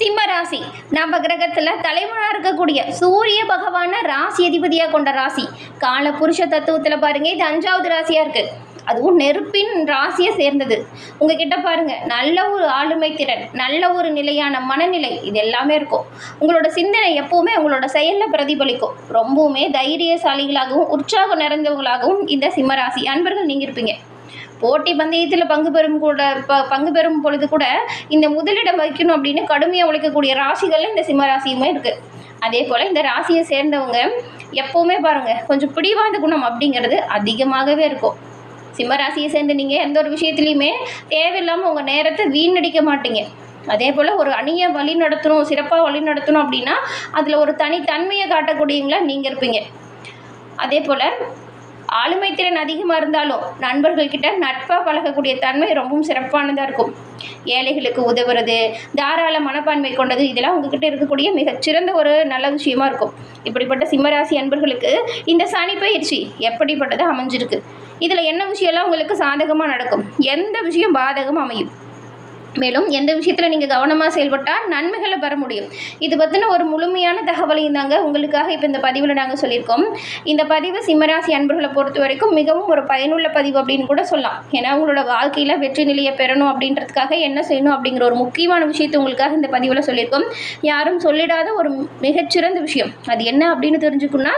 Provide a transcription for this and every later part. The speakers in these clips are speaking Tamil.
சிம்ம ராசி நவ கிரகத்தில் தலைவனாக இருக்கக்கூடிய சூரிய பகவான ராசி அதிபதியாக கொண்ட ராசி. கால புருஷ தத்துவத்தில் பாருங்க, இது 5வது ராசியாக இருக்கு. அதுவும் நெருப்பின் ராசியை சேர்ந்தது. உங்ககிட்ட பாருங்க, நல்ல ஒரு ஆளுமை திறன், நல்ல ஒரு நிலையான மனநிலை, இது எல்லாமே இருக்கும். உங்களோட சிந்தனை எப்பவுமே உங்களோட செயலில் பிரதிபலிக்கும். ரொம்பவுமே தைரியசாலிகளாகவும் உற்சாகம் நிறைந்தவங்களாகவும் இந்த சிம்மராசி அன்பர்கள் நீங்கள் இருப்பீங்க. போட்டி பந்தயத்தில் பங்கு பெறும் பொழுது கூட இந்த முதலிடம் வைக்கணும் அப்படின்னு கடுமையாக உழைக்கக்கூடிய ராசிகள் இந்த சிம்ம ராசியுமே இருக்குது. அதே போல் இந்த ராசியை சேர்ந்தவங்க எப்போவுமே பாருங்கள், கொஞ்சம் பிடிவாத குணம் அப்படிங்கிறது அதிகமாகவே இருக்கும். சிம்ம ராசியை சேர்ந்து நீங்கள் எந்த ஒரு விஷயத்துலையுமே தேவையில்லாமல் உங்கள் நேரத்தை வீணடிக்க மாட்டீங்க. அதே போல் ஒரு அணியை வழி நடத்தணும், சிறப்பாக வழி நடத்தணும் அப்படின்னா அதில் ஒரு தனித்தன்மையை காட்டக்கூடியவங்களா நீங்கள் இருப்பீங்க. அதே போல் ஆளுமை திறன் அதிகமாக இருந்தாலும் நண்பர்கள்கிட்ட நட்பாக பழகக்கூடிய தன்மை ரொம்பவும் சிறப்பானதாக இருக்கும். ஏழைகளுக்கு உதவுறது, தாராள மனப்பான்மை கொண்டது, இதெல்லாம் உங்ககிட்ட இருக்கக்கூடிய மிகச்சிறந்த ஒரு நல்ல விஷயமா இருக்கும். இப்படிப்பட்ட சிம்மராசி அன்பர்களுக்கு இந்த சனி பயிற்சி எப்படிப்பட்டது அமைஞ்சிருக்கு, இதில் என்ன விஷயம்லாம் உங்களுக்கு சாதகமாக நடக்கும், எந்த விஷயம் பாதகமாக அமையும், மேலும் எந்த விஷயத்தில் நீங்கள் கவனமாக செயல்பட்டால் நன்மைகளை பெற முடியும், இது பற்றின ஒரு முழுமையான தகவலையும் தாங்க உங்களுக்காக இப்போ இந்த பதிவில் நாங்கள் சொல்லியிருக்கோம். இந்த பதிவு சிம்மராசி அன்பர்களை பொறுத்த வரைக்கும் மிகவும் ஒரு பயனுள்ள பதிவு அப்படின்னு கூட சொல்லலாம். ஏன்னா உங்களோட வாழ்க்கையில் வெற்றி நிலையை பெறணும் அப்படின்றதுக்காக என்ன செய்யணும் அப்படிங்கிற ஒரு முக்கியமான விஷயத்தை உங்களுக்காக இந்த பதிவில் சொல்லியிருக்கோம். யாரும் சொல்லிடாத ஒரு மிகச்சிறந்த விஷயம் அது என்ன அப்படின்னு தெரிஞ்சுக்கணுன்னா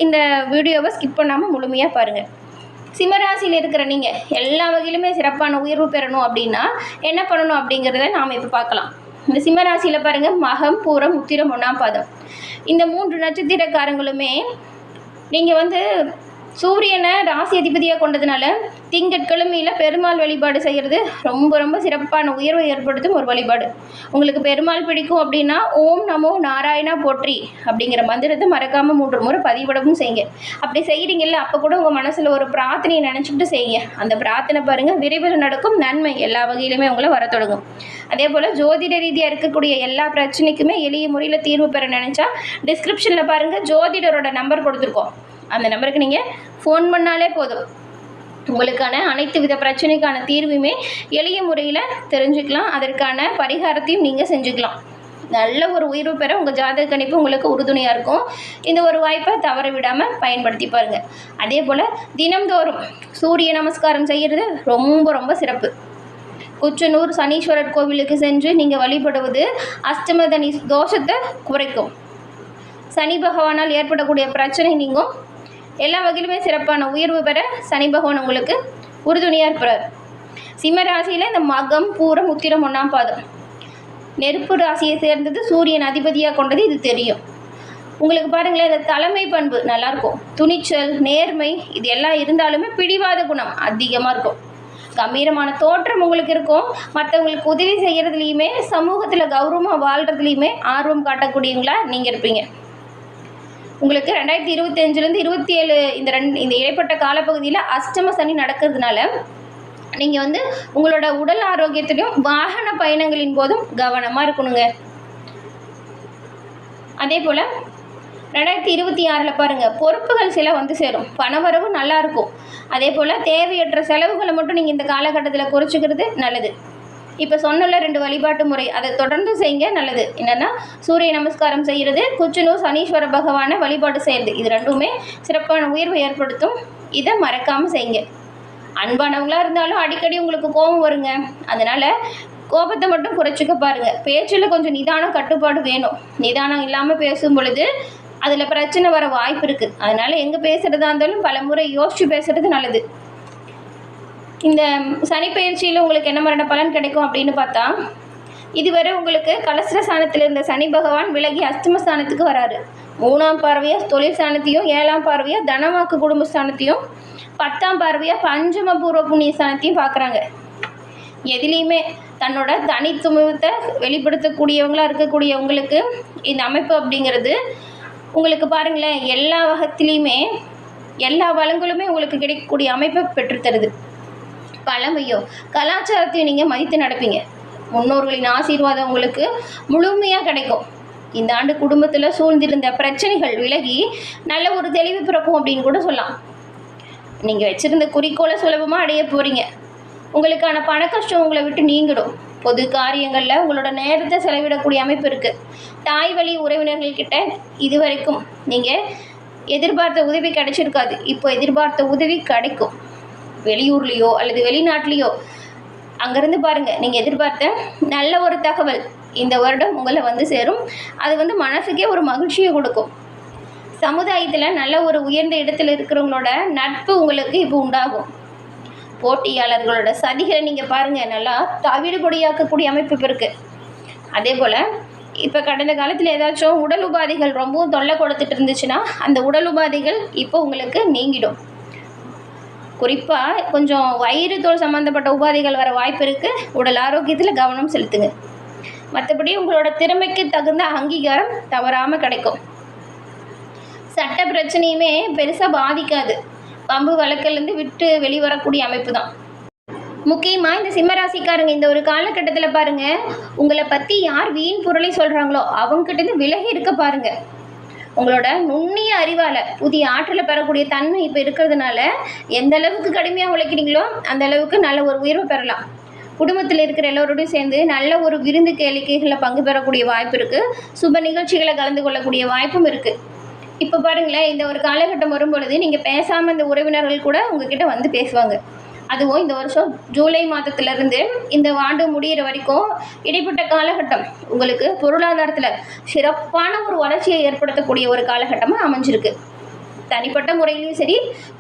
இந்த வீடியோவை ஸ்கிப் பண்ணாமல் முழுமையாக பாருங்கள். சிம்மராசியில் இருக்கிற நீங்கள் எல்லா வகையிலுமே சிறப்பான உயர்வு பெறணும் அப்படின்னா என்ன பண்ணணும் அப்படிங்கிறத நாம் இப்போ பார்க்கலாம். இந்த சிம்மராசியில் பாருங்கள், மகம், பூரம், உத்திரம், 1ஆம் பாதம், இந்த 3 நட்சத்திரக்காரங்களுமே நீங்கள் சூரியனை ராசி அதிபதியாக கொண்டதுனால திங்கட்கிழமையில் பெருமாள் வழிபாடு செய்கிறது ரொம்ப ரொம்ப சிறப்பான உயர்வை ஏற்படுத்தும் ஒரு வழிபாடு. உங்களுக்கு பெருமாள் பிடிக்கும் அப்படின்னா ஓம் நமோ நாராயணா போற்றி அப்படிங்கிற மந்திரத்தை மறக்காமல் 3 முறை பதிவிடவும் செய்யுங்க. அப்படி செய்கிறீங்கல்ல, அப்போ கூட உங்கள் மனசில் ஒரு பிரார்த்தனையை நினச்சிக்கிட்டு செய்யுங்க. அந்த பிரார்த்தனை பாருங்கள், விரைவில் நடக்கும், நன்மை எல்லா வகையிலுமே உங்களை வர தொடங்கும். அதே போல் ஜோதிட ரீதியாக இருக்கக்கூடிய எல்லா பிரச்சனைக்குமே எளிய முறையில் தீர்வு பெற நினச்சா டிஸ்கிரிப்ஷனில் பாருங்கள், ஜோதிடரோட நம்பர் கொடுத்துருக்கோம். அந்த நம்பருக்கு நீங்கள் ஃபோன் பண்ணாலே போதும், உங்களுக்கான அனைத்து வித பிரச்சனைக்கான தீர்வுமே எளிய முறையில் தெரிஞ்சுக்கலாம். அதற்கான பரிகாரத்தையும் நீங்கள் செஞ்சுக்கலாம். நல்ல ஒரு உயர்வு பெற உங்கள் ஜாதக கணிப்பு உங்களுக்கு உறுதுணையாக இருக்கும். இந்த ஒரு வாய்ப்பை தவற விடாமல் பயன்படுத்தி பாருங்கள். அதே போல் தினம்தோறும் சூரிய நமஸ்காரம் செய்கிறது ரொம்ப ரொம்ப சிறப்பு. குச்சனூர் சனீஸ்வரர் கோவிலுக்கு சென்று நீங்கள் வழிபடுவது அஷ்டமதனி தோஷத்தை குறைக்கும். சனி பகவானால் ஏற்படக்கூடிய பிரச்சனை நீங்கும். எல்லா வகையிலுமே சிறப்பான உயர்வு பெற சனி பகவான் உங்களுக்கு உறுதுணையாக இருப்பார். சிம்ம ராசியில் இந்த மகம், பூரம், உத்திரம், 1ஆம் பாதம் நெருப்பு ராசியை சேர்ந்தது, சூரியன் அதிபதியாக கொண்டது, இது தெரியும். உங்களுக்கு பாருங்களேன், இந்த தலைமை பண்பு நல்லாயிருக்கும். துணிச்சல், நேர்மை, இது எல்லாம் இருந்தாலுமே பிடிவாத குணம் அதிகமாக இருக்கும். கம்பீரமான தோற்றம் உங்களுக்கு இருக்கும். மற்றவங்களுக்கு உதவி செய்கிறதுலையுமே சமூகத்தில் கௌரவமாக வாழ்கிறதுலையுமே ஆர்வம் காட்டக்கூடியவங்களா நீங்கள் இருப்பீங்க. உங்களுக்கு 2025லேருந்து 27 இந்த இடைப்பட்ட காலப்பகுதியில் அஷ்டம சனி நடக்கிறதுனால நீங்கள் உங்களோட உடல் ஆரோக்கியத்திலையும் வாகன பயணங்களின் போதும் கவனமாக இருக்கணுங்க. அதே போல் 2026 பாருங்கள், பொறுப்புகள் சில சேரும், பணவரவு நல்லா இருக்கும். அதே போல் தேவையற்ற செலவுகளை மட்டும் நீங்கள் இந்த காலகட்டத்தில் குறைச்சிக்கிறது நல்லது. இப்போ சொன்னல 2 வழிபாட்டு முறை, அதை தொடர்ந்து செய்யுங்க, நல்லது. என்னென்னா சூரிய நமஸ்காரம் செய்கிறது, குச்சனூர் சனீஸ்வர பகவானை வழிபாடு செய்கிறது, இது ரெண்டுமே சிறப்பான உயர்வை ஏற்படுத்தும். இதை மறக்காமல் செய்யுங்க. அன்பானவங்களாக இருந்தாலும் அடிக்கடி உங்களுக்கு கோபம் வருங்க, அதனால் கோபத்தை மட்டும் குறைச்சிக்க பாருங்கள். பேச்சில் கொஞ்சம் நிதானம், கட்டுப்பாடு வேணும். நிதானம் இல்லாமல் பேசும் பொழுது அதில் பிரச்சனை வர வாய்ப்பு இருக்குது. அதனால் எங்கே பேசுகிறதா இருந்தாலும் பல முறை யோசித்து பேசுகிறது நல்லது. இந்த சனி பயிற்சியில் உங்களுக்கு என்ன மாதிரியான பலன் கிடைக்கும் அப்படின்னு பார்த்தா, இதுவரை உங்களுக்கு கலஸ்திர ஸ்தானத்தில் இருந்த சனி பகவான் விலகி அஷ்டமஸ்தானத்துக்கு வராரு. 3ஆம் பார்வையாக தொழில் ஸ்தானத்தையும், 7ஆம் பார்வையாக தனவாக்கு குடும்பஸ்தானத்தையும், 10ஆம் பார்வையாக பஞ்சம பூர்வ புண்ணிய ஸ்தானத்தையும் பார்க்குறாங்க. எதுலேயுமே தன்னோட தனித்துவத்தை வெளிப்படுத்தக்கூடியவங்களாக இருக்கக்கூடியவங்களுக்கு இந்த அமைப்பு அப்படிங்கிறது உங்களுக்கு பாருங்களேன், எல்லா வகத்திலையுமே எல்லா வளங்களுமே உங்களுக்கு கிடைக்கக்கூடிய அமைப்பை பெற்றுத்தருது. பழமையோ கலாச்சாரத்தையும் நீங்கள் மதித்து நடப்பீங்க. முன்னோர்களின் ஆசீர்வாதம் உங்களுக்கு முழுமையாக கிடைக்கும். இந்த ஆண்டு குடும்பத்தில் சூழ்ந்திருந்த பிரச்சனைகள் விலகி நல்ல ஒரு தெளிவு பிறக்கும் அப்படின்னு கூட சொல்லலாம். நீங்கள் வச்சுருந்த குறிக்கோளை சுலபமாக அடைய போகிறீங்க. உங்களுக்கான பண கஷ்டம் உங்களை விட்டு நீங்கிடும். பொது காரியங்களில் உங்களோட நேரத்தை செலவிடக்கூடிய அமைப்பு இருக்குது. தாய் வழி உறவினர்கள்கிட்ட இது வரைக்கும் நீங்கள் எதிர்பார்த்த உதவி கிடைச்சிருக்காது. இப்போ எதிர்பார்த்த உதவி கிடைக்கும். வெளியூர்லேயோ அல்லது வெளிநாட்டிலையோ அங்கேருந்து பாருங்கள், நீங்கள் எதிர்பார்த்த நல்ல ஒரு தகவல் இந்த வருடம் உங்களை வந்து சேரும். அது மனசுக்கே ஒரு மகிழ்ச்சியை கொடுக்கும். சமுதாயத்தில் நல்ல ஒரு உயர்ந்த இடத்துல இருக்கிறவங்களோட நட்பு உங்களுக்கு இப்போ உண்டாகும். போட்டியாளர்களோட சதிகளை நீங்கள் பாருங்கள், நல்லா தவிடு பொடியாக்கக்கூடிய அமைப்பு இப்போ இருக்குது. அதே போல் இப்போ கடந்த காலத்தில் ஏதாச்சும் உடல் உபாதைகள் ரொம்பவும் தொல்லை கொடுத்துட்டு இருந்துச்சுன்னா அந்த உடல் உபாதைகள் இப்போ உங்களுக்கு நீங்கிடும். குறிப்பாக கொஞ்சம் வயிறு தோல் சம்மந்தப்பட்ட உபாதைகள் வர வாய்ப்பு இருக்குது. உடல் ஆரோக்கியத்தில் கவனம் செலுத்துங்க. மற்றபடி உங்களோட திறமைக்கு தகுந்த அங்கீகாரம் தவறாமல் கிடைக்கும். சட்ட பிரச்சனையுமே பெருசாக பாதிக்காது. பம்பு வழக்கிலேருந்து விட்டு வெளிவரக்கூடிய அமைப்பு தான். முக்கியமாக இந்த சிம்மராசிக்காரங்க இந்த ஒரு காலகட்டத்தில் பாருங்கள், உங்களை பற்றி யார் வீண் பொருளை சொல்கிறாங்களோ அவங்ககிட்டருந்து விலகி இருக்க பாருங்கள். உங்களோட நுண்ணிய அறிவால் புதிய ஆற்றலை பெறக்கூடிய தன்மை இப்போ இருக்கிறதுனால எந்த அளவுக்கு கடுமையாக உழைக்கிறீங்களோ அந்த அளவுக்கு நல்ல ஒரு உயர்வு பெறலாம். குடும்பத்தில் இருக்கிற எல்லோரோடையும் சேர்ந்து நல்ல ஒரு விருந்து கேளிக்கைகளில் பங்கு பெறக்கூடிய வாய்ப்பு இருக்குது. சுப நிகழ்ச்சிகளை கலந்து கொள்ளக்கூடிய வாய்ப்பும் இருக்குது. இப்போ பாருங்களேன், இந்த ஒரு காலகட்டம் வரும்பொழுது நீங்கள் பேசாமல் இந்த உறவினர்கள் கூட உங்ககிட்ட வந்து பேசுவாங்க. அதுவும் இந்த வருஷம் ஜூலை மாதத்துலேருந்து இந்த ஆண்டு முடிகிற வரைக்கும் இடைப்பட்ட காலகட்டம் உங்களுக்கு பொருளாதாரத்தில் சிறப்பான ஒரு வளர்ச்சியை ஏற்படுத்தக்கூடிய ஒரு காலகட்டமாக அமைஞ்சிருக்கு. தனிப்பட்ட முறையிலையும் சரி,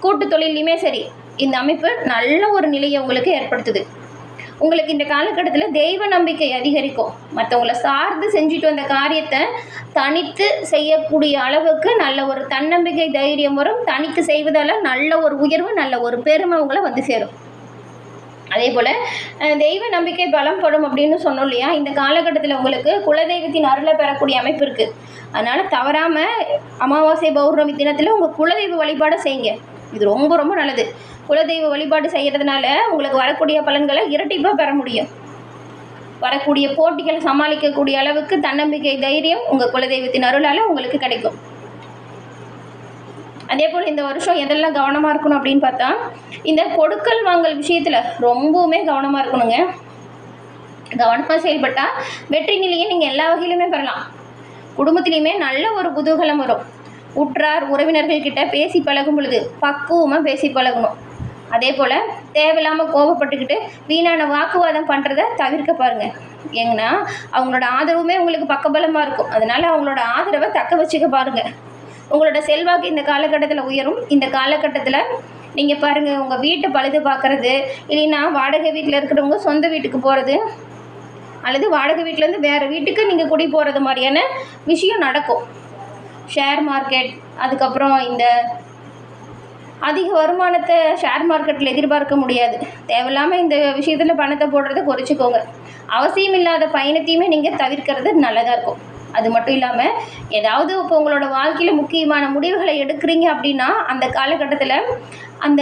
கூட்டு தொழிலையுமே சரி, இந்த அமைப்பு நல்ல ஒரு நிலையை உங்களுக்கு ஏற்படுத்துது. உங்களுக்கு இந்த காலகட்டத்தில் தெய்வ நம்பிக்கை அதிகரிக்கும். மற்றவங்கள சார்ந்து செஞ்சுட்டு வந்த காரியத்தை தனித்து செய்யக்கூடிய அளவுக்கு நல்ல ஒரு தன்னம்பிக்கை தைரியம் வரும். தனித்து செய்வதால் நல்ல ஒரு உயர்வு, நல்ல ஒரு பெருமை உங்களை வந்து சேரும். அதே போல் தெய்வ நம்பிக்கை பலம் படும் அப்படின்னு சொன்னோம் இல்லையா, இந்த காலகட்டத்தில் உங்களுக்கு குலதெய்வத்தின் அருளை பெறக்கூடிய அமைப்பு இருக்குது. அதனால் தவறாமல் அமாவாசை பௌர்ணமி தினத்தில் உங்கள் குலதெய்வ வழிபாடு செய்யுங்க. இது ரொம்ப ரொம்ப நல்லது. குலதெய்வ வழிபாடு செய்கிறதுனால உங்களுக்கு வரக்கூடிய பலன்களை இரட்டிப்பாக பெற முடியும். வரக்கூடிய போட்டிகளை சமாளிக்கக்கூடிய அளவுக்கு தன்னம்பிக்கை தைரியம் உங்கள் குலதெய்வத்தின் அருளால் உங்களுக்கு கிடைக்கும். அதே போல் இந்த வருஷம் எதெல்லாம் கவனமாக இருக்கணும் அப்படின்னு பார்த்தா, இந்த கொடுக்கல் வாங்கல் விஷயத்தில் ரொம்பவுமே கவனமாக இருக்கணுங்க. கவனமாக செயல்பட்டால் வெற்றி நிலையை நீங்கள் எல்லா வகையிலுமே பெறலாம். குடும்பத்திலையுமே நல்ல ஒரு குதூகலம் வரும். உற்றார் உறவினர்கள்கிட்ட பேசி பழகும் பொழுது பக்குவமாக பேசி பழகணும். அதே போல் தேவையில்லாமல் கோபப்பட்டுக்கிட்டு வீணான வாக்குவாதம் பண்ணுறத தவிர்க்க பாருங்கள். ஏங்கன்னா அவங்களோட ஆதரவுமே உங்களுக்கு பக்கபலமாக இருக்கும். அதனால் அவங்களோட ஆதரவை தக்க வச்சுக்க பாருங்கள். உங்களோட செல்வாக்கு இந்த காலகட்டத்தில் உயரும். இந்த காலகட்டத்தில் நீங்கள் பாருங்கள், உங்கள் வீட்டை பழுது பார்க்குறது, இல்லைன்னா வாடகை வீட்டில் இருக்கிறவங்க சொந்த வீட்டுக்கு போகிறது, அல்லது வாடகை வீட்டிலேருந்து வேறு வீட்டுக்கு நீங்கள் குடி போகிறது மாதிரியான விஷயம் நடக்கும். ஷேர் மார்க்கெட், அதுக்கப்புறம் இந்த அதிக வருமானத்தை ஷேர் மார்க்கெட்டில் எதிர்பார்க்க முடியாது. தேவையில்லாமல் இந்த விஷயத்தில் பணத்தை போடுறத குறைச்சிக்கோங்க. அவசியம் இல்லாத பயணத்தையுமே நீங்கள் தவிர்க்கிறது நல்லதாக இருக்கும். அது மட்டும் இல்லாமல் ஏதாவது இப்போ உங்களோட வாழ்க்கையில் முக்கியமான முடிவுகளை எடுக்கிறீங்க அப்படின்னா அந்த காலகட்டத்தில் அந்த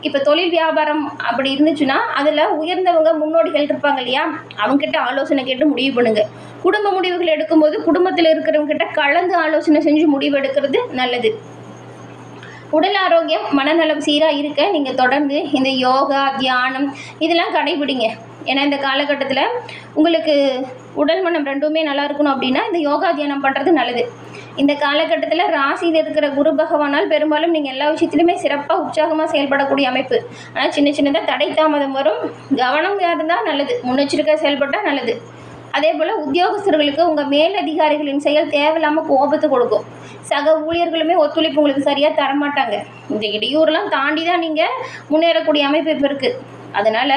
இப்போ தொழில் வியாபாரம் அப்படி இருந்துச்சுன்னா அதில் உயர்ந்தவங்க முன்னோடிகள் இருப்பாங்க இல்லையா, அவங்ககிட்ட ஆலோசனை கேட்டு முடிவு பண்ணுங்கள். குடும்ப முடிவுகள் எடுக்கும்போது குடும்பத்தில் இருக்கிறவங்ககிட்ட கலந்து ஆலோசனை செஞ்சு முடிவு எடுக்கிறது நல்லது. உடல் ஆரோக்கியம் மனநலம் சீராக இருக்க நீங்கள் தொடர்ந்து இந்த யோகா, தியானம் இதெல்லாம் கடைபிடிங்க. ஏன்னா இந்த காலகட்டத்தில் உங்களுக்கு உடல் மனம் ரெண்டுமே நல்லா இருக்கணும் அப்படின்னா இந்த யோகா தியானம் பண்ணுறது நல்லது. இந்த காலகட்டத்தில் ராசியில் இருக்கிற குரு பகவானால் பெரும்பாலும் நீங்கள் எல்லா விஷயத்துலையுமே சிறப்பாக உற்சாகமாக செயல்படக்கூடிய அமைப்பு. ஆனால் சின்ன சின்னதாக தடை தாமதம் வரும். கவனம் இருந்தால் நல்லது, முன்னெச்சரிக்கை செயல்பட்டால் நல்லது. அதே போல் உத்தியோகஸ்தர்களுக்கு உங்கள் மேலதிகாரிகளின் செயல் தேவையில்லாமல் கோபத்தை கொடுக்கும். சக ஊழியர்களுமே ஒத்துழைப்பு உங்களுக்கு சரியாக தரமாட்டாங்க. இந்த இடையூறுலாம் தாண்டி தான் நீங்கள் முன்னேறக்கூடிய அமைப்பு இப்போ இருக்குது. அதனால்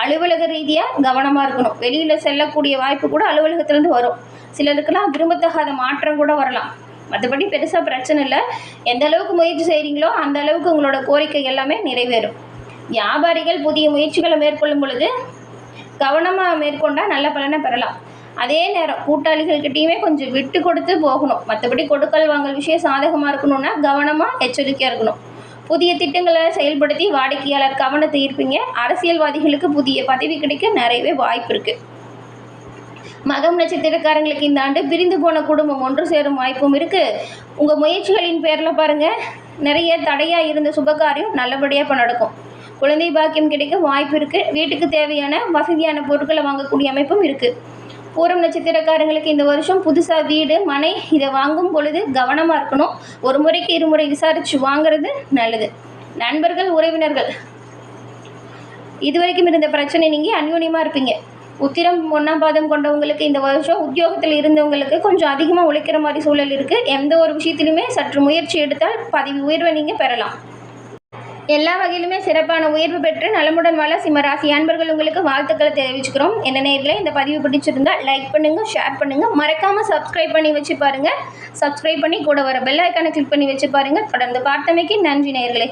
அலுவலக ரீதியாக கவனமாக இருக்கணும். வெளியில் செல்லக்கூடிய வாய்ப்பு கூட அலுவலகத்துலேருந்து வரும். சிலருக்கெல்லாம் விரும்பத்தகாத மாற்றம் கூட வரலாம். மற்றபடி பெருசாக பிரச்சனை இல்லை. எந்த அளவுக்கு முயற்சி செய்கிறீங்களோ அந்த அளவுக்கு உங்களோட கோரிக்கை எல்லாமே நிறைவேறும். வியாபாரிகள் புதிய முயற்சிகளை மேற்கொள்ளும் பொழுது கவனமாக மேற்கொண்டால் நல்ல பலனை பெறலாம். அதே நேரம் கூட்டாளிகள்கிட்டையுமே கொஞ்சம் விட்டு கொடுத்து போகணும். மற்றபடி கொடுக்கல் வாங்கல் விஷயம் சாதகமாக இருக்கணும்னா கவனமாக எச்சரிக்கையாக இருக்கணும். புதிய திட்டங்களை செயல்படுத்தி வாடிக்கையாளர் கவனத்தை ஈர்ப்பீங்க. அரசியல்வாதிகளுக்கு புதிய பதவி கிடைக்க நிறையவே வாய்ப்பு இருக்குது. மகம் நட்சத்திரக்காரங்களுக்கு இந்த ஆண்டு பிரிந்து போன குடும்பம் ஒன்று சேரும் வாய்ப்பும் இருக்குது. உங்கள் முயற்சிகளின் பேரில் பாருங்கள், நிறைய தடையாக இருந்த சுபகாரியம் நல்லபடியாக இப்போ நடக்கும். குழந்தை பாக்கியம் கிடைக்க வாய்ப்பு இருக்குது. வீட்டுக்கு தேவையான வசதியான பொருட்களை வாங்கக்கூடிய அமைப்பும் இருக்குது. பூரம் நட்சத்திரக்காரங்களுக்கு இந்த வருஷம் புதுசாக வீடு மனை இதை வாங்கும் பொழுது கவனமாக இருக்கணும். ஒரு முறைக்கு இருமுறை விசாரித்து வாங்கிறது நல்லது. நண்பர்கள் உறவினர்கள் இதுவரைக்கும் இருந்த பிரச்சனை நீங்கள் அந்யோன்யமாக இருப்பீங்க. உத்திரம் 1ஆம் பாதம் கொண்டவங்களுக்கு இந்த வருஷம் உத்தியோகத்தில் இருந்தவங்களுக்கு கொஞ்சம் அதிகமாக உழைக்கிற மாதிரி சூழல் இருக்குது. எந்த ஒரு விஷயத்திலுமே சற்று முயற்சி எடுத்தால் பதவி உயர்வை நீங்கள் பெறலாம். எல்லா வகையிலுமே சிறப்பான உயர்வு பெற்று நலமுடன் வாழ சிம்மராசி அன்பர்கள் உங்களுக்கு வாழ்த்துக்களை தெரிவிச்சுக்கிறோம். என்ன நேயர்களே, இந்த பதிவு பிடிச்சிருந்தா லைக் பண்ணுங்கள், ஷேர் பண்ணுங்கள், மறக்காமல் சப்ஸ்கிரைப் பண்ணி வச்சு பாருங்கள். சப்ஸ்கிரைப் பண்ணி கூட வர பெல் ஐக்கானை கிளிக் பண்ணி வச்சு பாருங்கள். தொடர்ந்து பார்த்தமைக்கு நன்றி நேயர்களே.